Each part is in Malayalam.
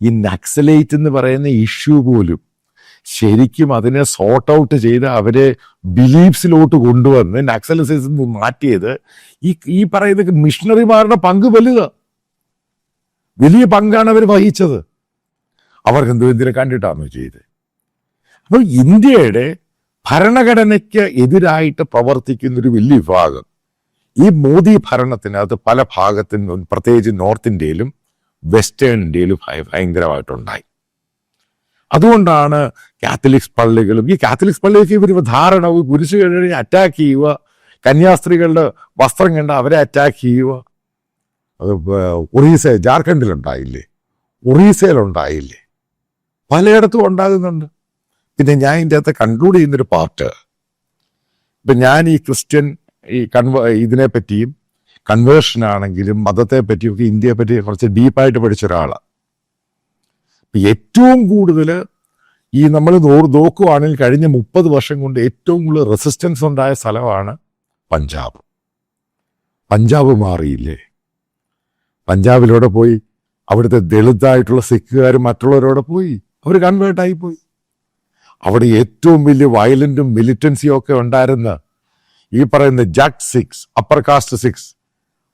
ഈ നക്സലൈറ്റ് എന്ന് പറയുന്ന ഇഷ്യൂ പോലും ശരിക്കും അതിനെ സോർട്ട് ഔട്ട് ചെയ്ത് അവരെ ബിലീഫ്സിലോട്ട് കൊണ്ടുവന്ന് നക്സലിസം മാറ്റിയത് ഈ പറയുന്ന മിഷണറിമാരുടെ പങ്ക് വലിയ പങ്കാണ് അവർ വഹിച്ചത്. അവർക്ക് എന്തിനെ കണ്ടിട്ടാണോ ചെയ്ത്? അപ്പോൾ ഇന്ത്യയുടെ ഭരണഘടനയ്ക്ക് എതിരായിട്ട് പ്രവർത്തിക്കുന്നൊരു വലിയ വിഭാഗം ഈ മോദി ഭരണത്തിനകത്ത് പല ഭാഗത്തും, പ്രത്യേകിച്ച് നോർത്ത് ഇന്ത്യയിലും വെസ്റ്റേൺ ഇന്ത്യയിലും ഭയങ്കരമായിട്ടുണ്ടായി. അതുകൊണ്ടാണ് കാത്തലിക്സ് പള്ളികളും, ഈ കാത്തലിക്സ് പള്ളിക്ക് ഇവർ ധാരണ കുരിശ് കഴിഞ്ഞ് അറ്റാക്ക് ചെയ്യുക, കന്യാസ്ത്രീകളുടെ വസ്ത്രം കണ്ട അവരെ അറ്റാക്ക് ചെയ്യുക. അത് ജാർഖണ്ഡിലുണ്ടായില്ലേ, ഒറീസയിലുണ്ടായില്ലേ, പലയിടത്തും ഉണ്ടാകുന്നുണ്ട്. പിന്നെ ഞാൻ ഇതിൻ്റെ അകത്ത് കൺക്ലൂഡ് ചെയ്യുന്നൊരു പാർട്ട്, ഇപ്പം ഞാൻ ഈ ക്രിസ്ത്യൻ ഇതിനെപ്പറ്റിയും കൺവേർഷനാണെങ്കിലും മതത്തെ പറ്റിയൊക്കെ ഇന്ത്യയെ പറ്റി കുറച്ച് ഡീപ്പായിട്ട് പഠിച്ച ഒരാളാണ്. ഏറ്റവും കൂടുതൽ ഈ നമ്മൾ നോക്കുവാണെങ്കിൽ കഴിഞ്ഞ 30 വർഷം കൊണ്ട് ഏറ്റവും കൂടുതൽ റെസിസ്റ്റൻസ് ഉണ്ടായ സ്ഥലമാണ് പഞ്ചാബ്. പഞ്ചാബ് മാറിയില്ലേ? പഞ്ചാബിലൂടെ പോയി അവിടുത്തെ ദളിതായിട്ടുള്ള സിഖുകാരും മറ്റുള്ളവരോടെ പോയി അവർ കൺവേർട്ടായി പോയി. അവിടെ ഏറ്റവും വലിയ വയലന്റും മിലിറ്റൻസിയും ഒക്കെ ഉണ്ടായിരുന്ന ഈ പറയുന്ന Jatt Sikhs, upper cast Sikhs,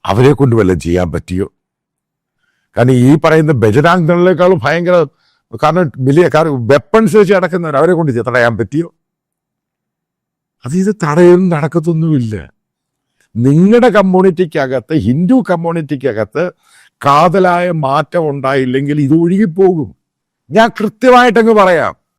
അവരെ കൊണ്ട് വല്ലതും ചെയ്യാൻ പറ്റിയോ? കാരണം ഈ പറയുന്ന ബജരാങ് ദളിനേക്കാളും ഭയങ്കര, കാരണം വെപ്പൺസ് വെച്ച് നടക്കുന്നവർ, അവരെ കൊണ്ട് തടയാൻ പറ്റിയോ? ഇത് തടയൊന്നും നടക്കത്തൊന്നുമില്ല. നിങ്ങളുടെ കമ്മ്യൂണിറ്റിക്കകത്ത്, ഹിന്ദു കമ്മ്യൂണിറ്റിക്കകത്ത് കാതലായ മാറ്റം ഉണ്ടായില്ലെങ്കിൽ ഇത് ഒഴുകിപ്പോകും. ഞാൻ കൃത്യമായിട്ടങ്ങ് പറയാം.